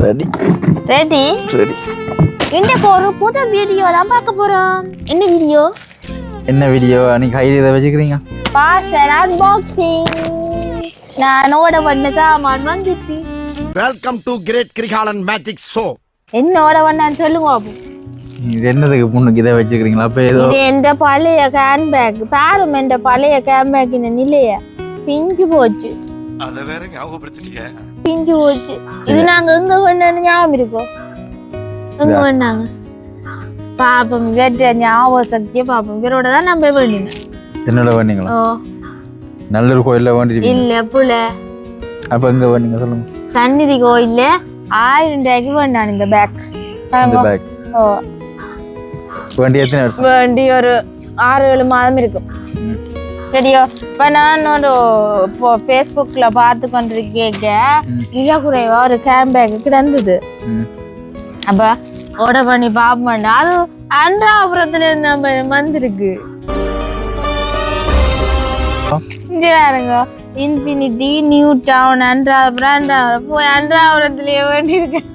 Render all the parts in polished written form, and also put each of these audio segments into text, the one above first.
Ready ready ready. இன்னைக்கு ஒரு புது வீடியோ தான் பார்க்க போறோம். என்ன வீடியோ? நீங்க கையில் இதை வச்சுக்கிறீங்க? Parcel unboxing. நான் ஓட பண்ண சாமான் வந்துட்டு. Welcome to great Kirikalan magic show. என்னோட வந்தான்னு சொல்லுங்க பாப்போம். இது என்னதுக்கு முன்னுக்கு இதை வச்சுக்கிறீங்களா? அப்போ ஏதோ இது எந்த பழைய ஹேண்ட்பேக். பாரும் என்ற பழைய ஹேண்ட்பேக் இந்த நிலைய பிஞ்சு போச்சு. அத வேற ஞாபகப்படுத்திட்டீங்க. பிஞ்சு போச்சு. இது நாங்க எங்க பண்ணன்னு ஞாபகம் இருக்கோம். எங்க பண்ணாங்க பாப்போம். வேற ஞாபக சக்தியை பாப்போம். இவரோட தான் நம்ம வேண்டினேன். என்னோட வேண்டிங்களா? ஓ நல்லூர் கோயிலில் வேண்டிட்டு இல்ல புல. அப்போ எங்கே வேண்டிங்க சொல்லுங்க. சந்நிதி கோயில்ல 1000 ரூபாய்க்கு வேண்டான் இந்த பேக். இந்த பேக் ஓ வேண்டி எத்தனை வருஷம்? வேண்டி ஒரு 6-7 மாதம் இருக்கும். சரியோ. இப்போ நான் ஒரு ஃபேஸ்புக்கில் பார்த்து கொண்டிருக்கேன். மிக குறைவா ஒரு கேம்பேக்கு கிடந்தது. அப்போ ஆர்டர் பண்ணி பார்ப்போம். அது அன்றாபுரத்துல இருந்து நம்ம வந்திருக்கு. இங்க இன்ஃபினிட்டி நியூ டவுன் அன்றாபுரம் போய் அன்றாபுரத்துலயே வேண்டியிருக்கேன்.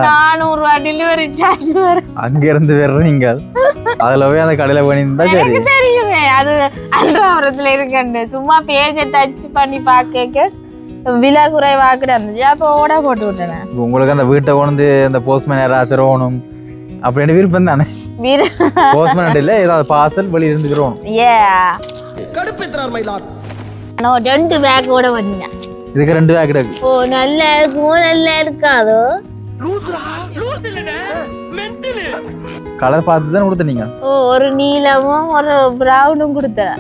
400 ரூபா டெலிவரி சார்ஜ் வரும். அங்க இருந்து வர்றீங்க அதுல போய் அந்த கடையில பண்ணியிருந்தா சரி. எனக்கு தெரியுமே அது அன்றாபுரத்துல இருக்கண்டு. சும்மா பேஜை டச் பண்ணி பார்க்க விலை குறைவா கிடந்துச்சு. அப்போ ஓட போட்டு விட்டேன். உங்களுக்கு அந்த வீட்டை கொண்டு அந்த போஸ்ட்மேன் யாராவது தருவணும் அப்படின்னு விருப்பம் தானே? போஸ்ட்மேன் இல்ல ஏதாவது பார்சல் வெளியில இருந்து தருவணும். கடுப்பேத்துறார் மயிலாட். நான் 2 பேக் ஓட வந்தேன். இதுக்கு 2 பேக் கிடக்கு. ஓ நல்லா இருக்குமோ நல்லா இருக்காதோ? கலர் பார்த்து தான் கொடுத்தீங்க. ஓ ஒரு நீலமும் ஒரு பிரவுனும் கொடுத்தேன்.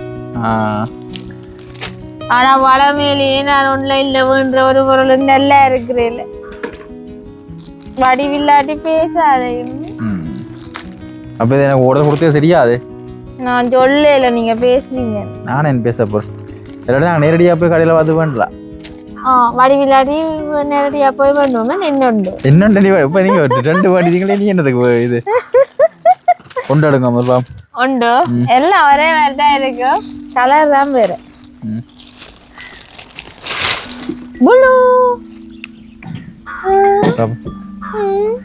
ஆனா வளமேலேயே நான் ஆன்லைன்ல வேண்ட ஒரு பொருள் நல்லா இருக்கிறேன். வடிவில்லாட்டி பேசாதே. அப்ப இது எனக்கு ஓட கொடுத்தே தெரியாது. நான் சொல்லல நீங்க பேசுவீங்க. நானே என்ன பேச போறேன். இல்லாட்டி நான் நேரடியா போய் கடையில பார்த்து வேண்டலாம். வடிவில்லாட்டி நேரடியா போய் பண்ணுவோம். என்னண்டு நீ இப்ப நீங்க 2 வாடிங்களே நீ என்னதுக்கு இது கொண்டாடுங்க மர்பா. உண்டு எல்லாம் ஒரே மாதிரி தான் இருக்கு. கலர் தான் வேறு. Blue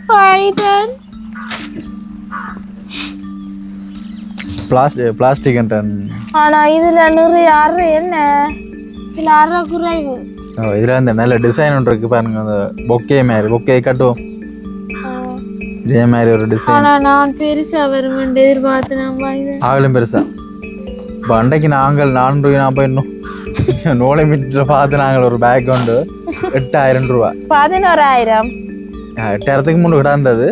Biden plastic. ஆனா இதுல நிறைய அரை என்ன இதுல அரை குறைவு. இதுல இந்த நல்ல டிசைன் ஒன்று இருக்கு பாருங்க. அந்த பொக்கே மாதிரி பொக்கே கட்டும் இதே மாதிரி ஒரு டிசைன். ஆனா நான் பெருசா வருமென்று எதிர்பார்த்து ஆகலும் பெருசா. இப்போ அன்றைக்கு நாங்கள் 400 நான் போய் இன்னும் நூலை மீட்டர் பார்த்து நாங்கள் ஒரு பேக் உண்டு 8000 ரூபா. 11,000 8,000க்கு முன்னு கிடந்தது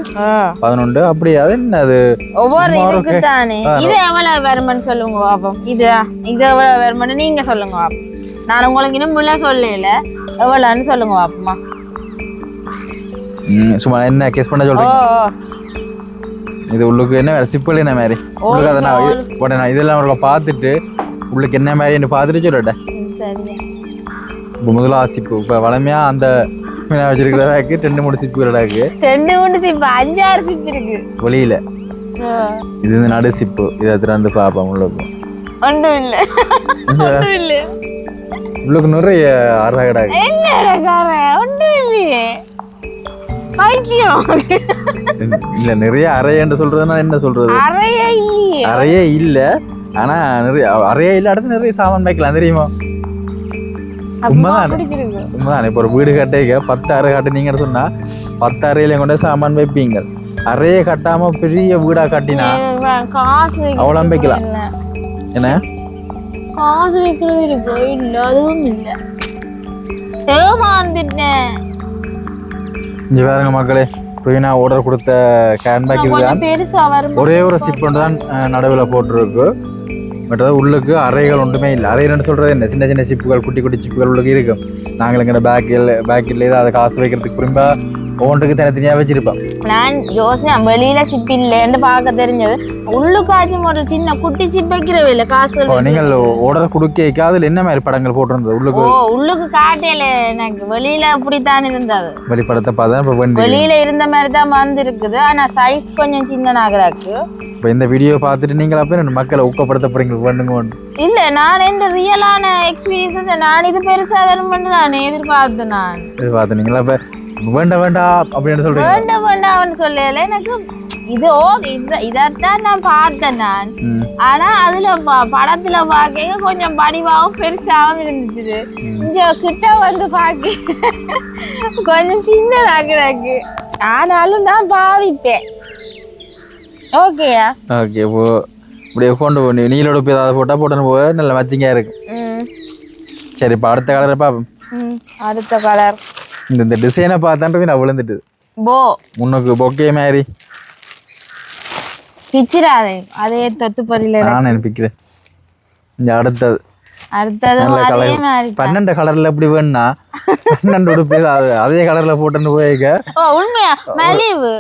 11. அப்படி அது என்ன அது ஒவ்வொரு இதுக்கு தானே. இது எவ்வளவு வருமானு சொல்லுங்க பாப்போம். இது எவ்வளவு வருமானு நீங்க சொல்லுங்க பாப்போம். நான் உங்களுக்கு இன்னும் முள்ள சொல்லல. எவ்வளவுன்னு சொல்லுங்க பாப்போமா. சும்மா என்ன கேஸ் பண்ண சொல்றீங்க? இது உள்ளுக்கு என்ன வேற சிப்பிள் என்ன மாதிரி உள்ளுக்கு அதை நான் இதெல்லாம் ஒரு பார்த்துட்டு உள்ளுக்கு என்ன மாதிரின்னு பார்த்துட்டு சொல்லட்டேன். இப்போ முதல்ல சிப்பு இப்போ வளமையா அந்த வச்சிருக்கிற பேக்கு 2-3 சிப்பு இருக்கு. 2-3 சிப்பு 5-6 சிப்பு இருக்கு வெளியில. இது இந்த நடு சிப்பு. இதை திறந்து பார்ப்போம். உள்ளுக்கு ஒன்றும் இல்லை. ஒன்றும் இல்லை. உள்ளுக்கு நிறைய அரை கிடாக்கு. ஒன்றும் இல்லையே. இல்ல நிறைய அறையன்னு சொல்றதுன்னா என்ன சொல்றது? அறையே இல்ல. ஆனா நிறைய அறையே இல்ல. அடுத்து நிறைய சாமான் வைக்கலாம் தெரியுமா? உண்மைதான். இப்ப ஒரு வீடு கட்டிக்க 10 அறை கட்டினீங்க சொன்னா 10 அறையில கொண்டு சாமான் வைப்பீங்க. அறையே கட்டாம பெரிய வீடா கட்டினா அவ்வளவு வைக்கலாம். என்ன காசு வைக்கிறது இருக்கு இல்ல? அதுவும் இல்ல. ஏமாந்துட்டேன். இங்க பாருங்க மக்களே. புதினா ஆர்டர் கொடுத்த கேன்பேக் இதுதான். ஒரே ஒரு சிப் தான் நடுவில் போட்டுருக்கு. பட் அது உள்ளுக்கு அறைகள் ஒன்றுமே இல்லை. அறைன்னு சொல்றது என்ன? சின்ன சின்ன சிப்புகள் குட்டி குட்டி சிப்புகள் உள்ளுக்கு இருக்கும். நாங்கள் எங்கட பேக்கில் அதை காசு வைக்கிறதுக்கு திரும்ப ஒவ்வொன்றுக்கு தனித்தனியாக வச்சிருப்போம். நான் யோசனை வெளியில சிப் இல்லைன்னு பார்க்க தெரிஞ்சது. உள்ளுக்காச்சும் ஒரு சின்ன குட்டி சிப் வைக்கிறவே இல்லை காசு. நீங்கள் ஆர்டர் கொடுக்க அதில் என்ன மாதிரி படங்கள் போட்டிருந்தது? உள்ளுக்கு காட்டையில எனக்கு வெளியில அப்படித்தான் இருந்தது. வெளிப்படத்தை பார்த்தா இப்போ வெளியில இருந்த மாதிரி தான் வந்து இருக்குது. ஆனா சைஸ் கொஞ்சம் சின்னனாகிறாக்கு. இப்போ இந்த வீடியோ பார்த்துட்டு நீங்கள் அப்போ மக்களை ஊக்கப்படுத்த போறீங்க பண்ணுங்க. இல்ல நான் இந்த ரியலான எக்ஸ்பீரியன்ஸ் நான் இது பெருசா வரும்னு தான் எதிர்பார்த்தேன். எதிர்பார்த்தீங்களா? இப்போ வேண்டாம் வேண்டாம் அப்படின்னு சொல்றீங்க. வேண்டாம் வேண்டாம்னு சொல்லல. எனக்கு இது இதைத்தான் நான் பார்த்தேன் நான். ஆனா அதுல படத்துல பாக்க கொஞ்சம் வடிவாவும் பெருசாவும் இருந்துச்சு. இங்க கிட்ட வந்து பாக்க கொஞ்சம் சின்னதா கிடக்கு. ஆனாலும் நான் பாவிப்பேன். ஓகேயா? ஓகே. இப்போ இப்படியே கொண்டு போய் நீலோட போய் ஏதாவது போட்டுன்னு போக நல்ல மச்சிங்கா இருக்கு. சரி, இப்போ அடுத்த கலரை பார்ப்போம். அடுத்த கலர் இந்த டிசைனை பார்த்தான்றது நான் விழுந்துட்டு முன்னுக்கு பொக்கே மாதிரி பிச்சிடாதே. அதே தொத்து பொரியல நான் நினைப்பிக்கிறேன். இந்த அடுத்தது அதே மாதிரி 12 கலர்ல எப்படி வேணும்னா 12 உடுப்பு அதே கலர்ல போட்டுன்னு போயிருக்க. உண்மையா மலிவு.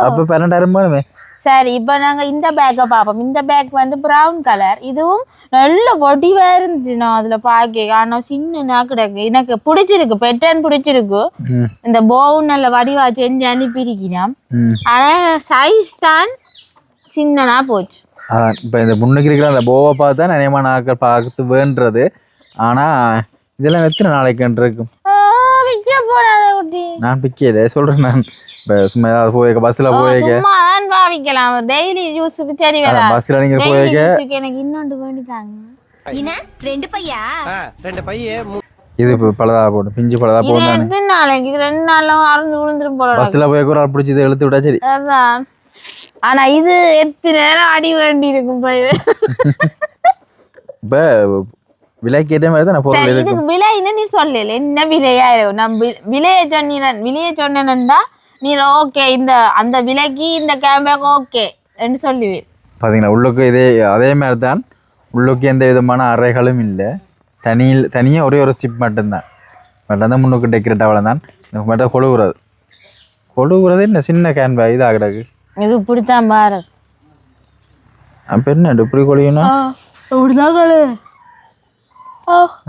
அப்ப 12,000 வேணுமே. சரி, இப்போ நாங்க இந்த பேக்கை பார்ப்போம். இந்த பேக் வந்து ப்ரௌன் கலர். இதுவும் நல்ல வடிவா இருந்துச்சு. நான் அதுல பாக்க ஆனா சின்ன கிடக்கு. எனக்கு பிடிச்சிருக்கு, பெட்டன் பிடிச்சிருக்கு. இந்த போவும் நல்ல வடிவா செஞ்சு அனுப்பியிருக்கிறோம். ஆனா சைஸ் தான் சின்னனா போச்சு. இப்போ இந்த முன்னுக்கு இருக்கிற அந்த போவை பார்த்தா நிறையமான நாட்கள் பார்த்து வேண்டுறது. ஆனா இதெல்லாம் எத்தனை நாளைக்கு இருக்கும்? நான் பிக்கல சொல்றேன். நான் சும்மா ஏதாவது போயிருக்க பஸ்ல போயிருக்க பாவிக்கலாம். டெய்லி யூஸுக்கு சரி வேற. பஸ்ல நீங்க போயிருக்க எனக்கு இன்னொன்று வேண்டிட்டாங்க. ரெண்டு பைய இது இப்போ பழதா போடும், பிஞ்சு பழதா போடும். எத்தனை நாளைக்கு? 2 நாள்ல அறந்து விழுந்துரும் போல. பஸ்ல போய் ஒரு ஆள் பிடிச்சி இதை இழுத்து விட்டா சரி. அதான். ஆனா இது எத்தனை நேரம் அடி வேண்டி இருக்கும் போய். இப்ப விலைக்கு ஏற்ற மாதிரி தான் பொருள். இதுக்கு விலை என்ன நீ சொல்லல? என்ன விலையா இருக்கும்? நான் விலையை சொன்னேன்னா நீ ஓகே இந்த அந்த விலைக்கு இந்த கேம்பேக் ஓகே என்று சொல்லுவேன். பார்த்தீங்கன்னா உள்ளுக்கு அதே மாதிரி தான். உள்ளுக்கு எந்த விதமான அறைகளும் இல்லை. தனியாக ஒரே ஒரு சிப் மட்டும்தான். மட்டும்தான் முன்னுக்கு டெக்கரேட் அவ்வளோதான். மட்டும் கொழுகுறது என்ன சின்ன கேன்பேக் இது ஆகிடாது. இது இப்படித்தான் பாரு. அப்போ என்ன இப்படி கொழியணும்?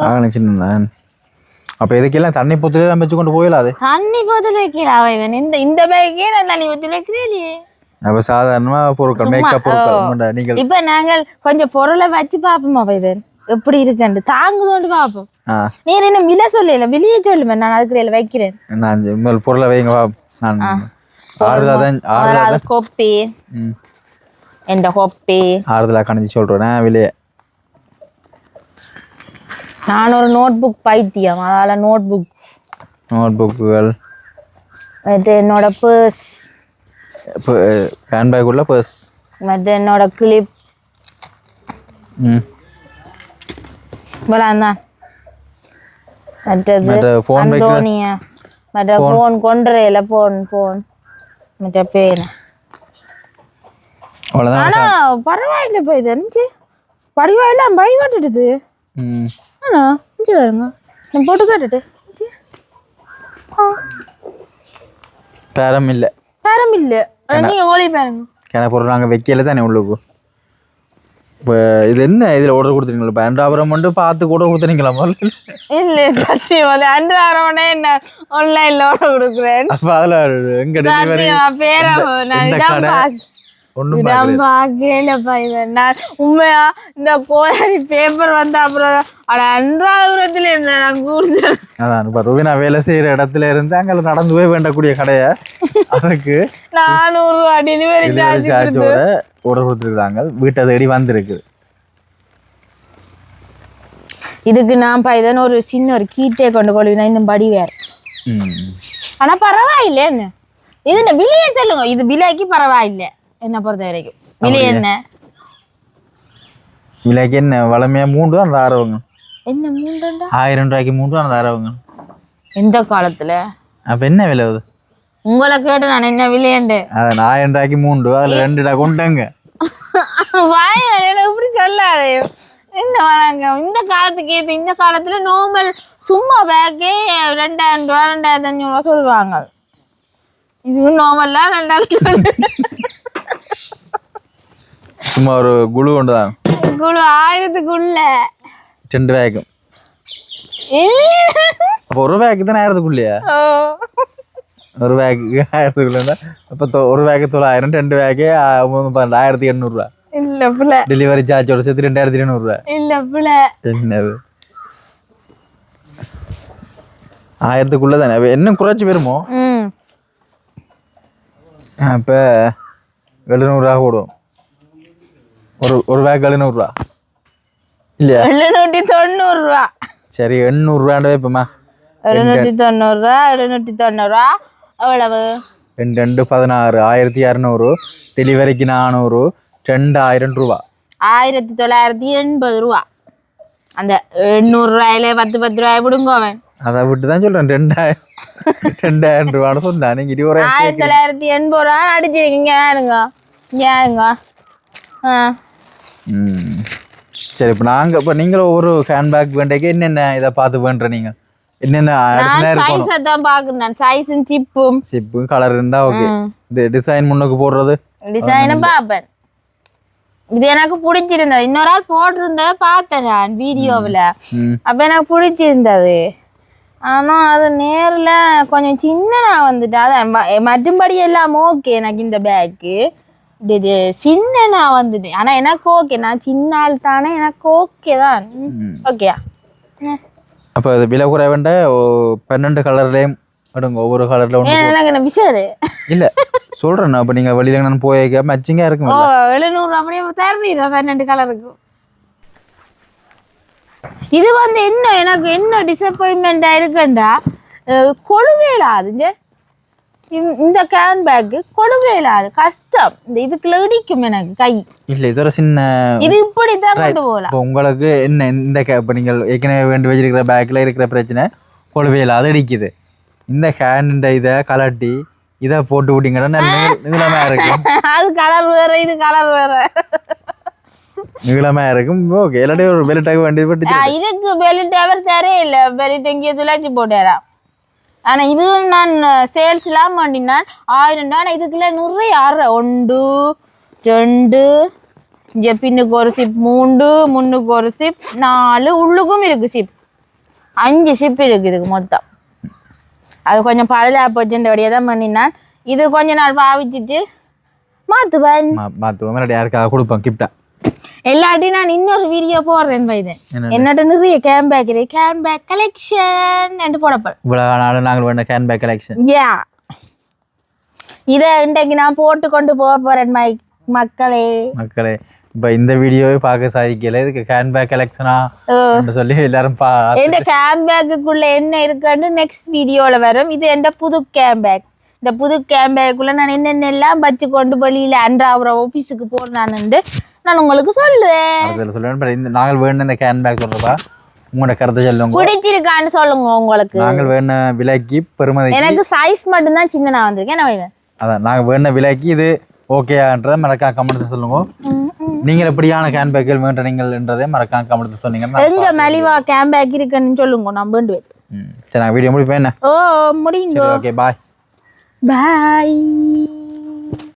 ஆகணும் சின்னதான். அப்போ இதுக்கெல்லாம் தண்ணி பொத்துல வச்சு கொண்டு போயிடலாது. தண்ணி பொத்துல வைக்கலாம். இந்த பேக்கே நான் தண்ணி பொத்துல வைக்கிறேன். அப்போ சாதாரணமாக பொருட்கள், மேக்கப் பொருட்கள். நீங்கள் இப்போ நாங்கள் கொஞ்சம் பொருளை வச்சு பார்ப்போமா இதன் எப்படி இருக்குன்னு தாங்குதோண்டு பார்ப்போம். நீர் என்ன விலை சொல்லல, வெளியே சொல்லுமே. நான் அதுக்கு வைக்கிறேன். நான் பொருளை வைங்க. நான் கொப்பி எந்த கொப்பி ஆறுதலா கணிச்சு சொல்றேன் விலையை. நான் ஒரு நோட் புக் பைத்தியம். அதால நோட் புக்குகள் மற்ற என்னோட பர்ஸ், ஹேண்ட்பேக் உள்ள பர்ஸ், மற்ற என்னோட கிளிப் இவ்வளோதான். மற்றது அந்தோனியா மற்ற ஃபோன் கொண்டுறையில ஃபோன் மற்ற பேர். ஆனா பரவாயில்ல போய் தெரிஞ்சு பரவாயில்ல பை விட்டுடுது. ஆனா இங்கே வருங்க நான் போட்டு கேட்டுட்டு பேரம் இல்லை நீங்க ஓலி பாருங்க. கிணறு பொருள் நாங்கள் வைக்கல தானே உள்ளுக்கு. இப்போ இது என்ன இதில் ஆர்டர் கொடுத்துருங்களா? இப்போ அன்றாபுரம் மட்டும் பார்த்து கூட கொடுத்துறீங்களா? முதல்ல இல்லை சத்தியம் அது அன்றாபுரம்னே என்ன ஆன்லைனில் ஆர்டர் கொடுக்குறேன். அப்போ அதில் எங்கே டெலிவரி பேரை நான் உண்மையா இந்த கோரி பேப்பர் வந்த அப்புறம் அன்றாபுரத்துல இருந்த நான் கூடுதல் அதான் இப்போ ரூபினா வேலை செய்யற இடத்துல இருந்து அங்கே நடந்து போய் வேண்டக்கூடிய கடையை அதுக்கு 400 ரூபா டெலிவரி சார்ஜோட ஆர்டர் கொடுத்துருக்காங்க. வீட்டை தேடி வந்திருக்கு. இதுக்கு நான் பைதன் ஒரு சின்ன ஒரு கீட்டே கொண்டு கொள்ளினா இன்னும் படி வேற. ஆனா பரவாயில்லை. என்ன இது விலையை சொல்லுங்க. இது விலைக்கு பரவாயில்லை என்ன பொறுத்த வரைக்கும். விலை என்ன? விலைக்கு என்ன வளமையா 3 தான் தாரவங்க. என்ன 3? 1000 ரூபாய்க்கு 3 தான் தாரவங்க எந்த காலத்துல. அப்ப என்ன விலை அது? உங்களை கேட்டு நான் என்ன விலையண்டு. அதான் 1000 ரூபாய்க்கு 3 அதுல 2 டா கொண்டாங்க. எப்படி சொல்லாதே. என்ன வராங்க இந்த காலத்துக்கு ஏற்ற இந்த காலத்துல நார்மல் சும்மா பேக்கே 2000 ரூபா 2500 ரூபா சொல்லுவாங்க. இது நார்மலா 2000 சும்மா ஒரு குழு கொண்டு தான். குழு 1000க்குள்ள 2 பேக்கும். அப்போ ஒரு பேக்கு தானே 1000க்குள்ளயா? ஒரு பேக்கு 1000க்குள்ள. அப்போ ஒரு பேக்கு 900, 2 பேக்கு 1800 ரூபா. இல்ல புள்ள டெலிவரி சார்ஜோட சேர்த்து 2200 ரூபா. இல்ல புள்ள என்னது 1000க்குள்ள தானே இன்னும் குறைச்சி வருமோ? ம் இப்போ 700 போடுவோம். ஒரு பேக் 700 இல்லையா? 790 சரி 800 வைப்போமா? 790 எவ்வளவு? 2 16 1600 டெலிவரிக்கு 400 2000 ரூபா 1980 அந்த 800 10 ரூபாய் விடுங்க அவன். அதை விட்டு தான் சொல்றேன் 2000 ரூபான்னு சொன்னா நீங்க 1980 அடிச்சிருக்கீங்க ஏனுங்க. சரி இப்போ நீங்களும் ஒரு ஹேண்ட்பேக் வேண்டைக்கு என்னென்ன இதை பார்த்து வேண்ட நீங்க என்னென்ன சைஸ் தான் பாக்குறேன். சைஸும் சிப்பு கலர் இருந்தா ஓகே. இந்த டிசைன் முன்னுக்கு போடுறது டிசைனும் பாப்பேன். இது எனக்கு பிடிச்சிருந்தது. இன்னொரு ஆள் போட்டிருந்தத பார்த்தேன் நான் வீடியோவில். அப்போ எனக்கு பிடிச்சிருந்தது. ஆனால் அது நேரில் கொஞ்சம் சின்னனா வந்துட்டு. அதான் மற்றும்படி எல்லாம் ஓகே எனக்கு இந்த பேக்கு. இது சின்னனா வந்துட்டு. ஆனால் எனக்கு ஓகே, நான் சின்ன ஆள் தானே, எனக்கு ஓகே தான். ஓகேயா? அப்போ அது விலை குறைவண்ட 12 கலர்லேயும் எடுங்க. ஒவ்வொரு கலரில் ஒன்று எனக்கு என்ன பிசாரு இல்லை சொல்கிறேன். அப்போ நீங்கள் வெளியில் நான் போய் மேட்சிங்காக இருக்கும். 700 அப்படியே தருவீங்க 12 கலருக்கு. இது வந்து எனக்கு என்ன டிசப்பாயின்மெண்டா இருக்குண்டா, கொழுவேலாதுங்க இந்த கேன் பேக். கொழுவேலாது கஷ்டம். இந்த இதுக்குள்ள இடிக்கும் எனக்கு கை. இல்லை இது ஒரு சின்ன இது இப்படி தான் கொண்டு போகலாம். இப்போ உங்களுக்கு என்ன இந்த இப்போ நீங்கள் ஏற்கனவே வேண்டி வச்சிருக்கிற பேக்கில் இருக்கிற பிரச்சனை கொழுவேலாது இடிக்குது. இந்த ஹேண்ட் இதை கலட்டி இதை போட்டு விட்டீங்கன்னா நீளமாக இருக்கும். அது கலர் வேற, இது கலர் வேற. நீளமாக இருக்கும். ஓகே எல்லாத்தையும் ஒரு பெல்ட்டாக வேண்டியது பட்டு இதுக்கு பெல்ட் அவர் தரே இல்லை. பெல்ட் எங்கேயோ துளைச்சி போட்டாரா. ஆனால் இது நான் சேல்ஸ்லாம் பண்ணினான் 1000. ஆனால் இதுக்குள்ள நிறைய 1 2 இங்கே பின்னுக்கு ஒரு சிப், 3 முன்னுக்கு ஒரு சிப், 4 உள்ளுக்கும் இருக்குது சிப், 5 சிப் இருக்குது இதுக்கு மொத்தம். அது கொஞ்சம் பழுதா போச்சுன்றபடியே தான் பண்ணினான். இது கொஞ்ச நாள் பாவிச்சுட்டு மாற்றுவேன். யாருக்காக கொடுப்பேன் கிஃப்டா. எல்லாட்டையும் நான் இன்னொரு வீடியோ போடுறேன் வைதேன். என்னட்ட நிறைய கேம்பேக் இருக்கு. கேம்பேக் கலெக்ஷன் என்று போடப்படும். இவ்வளவு நாள் நாங்கள் வேண்ட கேன்பேக் கலெக்ஷன். இதை இன்றைக்கு நான் போட்டு கொண்டு போக போறேன் மக்களே. இப்போ இந்த வீடியோவை பார்க்க சாதிக்கல. இதுக்கு கேன்பேக் கலெக்ஷனா சொல்லி எல்லாரும் என் கேம்பேக்குள்ள என்ன இருக்குன்னு நெக்ஸ்ட் வீடியோல வரும். இது என் புது கேம்பேக். இந்த புது கேம்பேக்குள்ள நான் என்னென்னலாம் வச்சு கொண்டு வெளியில அன்றாவர ஆஃபீஸுக்கு போறேன்னு நான் உங்களுக்கு சொல்லுவேன். நாங்கள் வேணும் இந்த கேன்பேக் சொல்றப்பா உங்களோட கருத்தை சொல்லுங்க. பிடிச்சிருக்கான்னு சொல்லுங்க. உங்களுக்கு நாங்கள் வேண விலைக்கு பெருமதி. எனக்கு சைஸ் மட்டும் தான் சின்னனா வந்திருக்கேன். அதான் நாங்கள் வேண விலைக்கு இது ஓகேன்றதை மறக்காம கமெண்ட்ஸ் சொல்லுங்க. நீங்கள் எப்படியான கேன்பேக்கில் வேண்டீங்கன்றதே மறக்காம கமெண்ட்ஸ் சொன்னீங்கன்னா எங்க மலிவா கேம்பேக் இருக்குன்னு சொல்லுங்க. நான் வேண்டுவேன். சரி நான் வீடியோ முடிப்பேன். முடியுங்க. Okay bye. பாய்.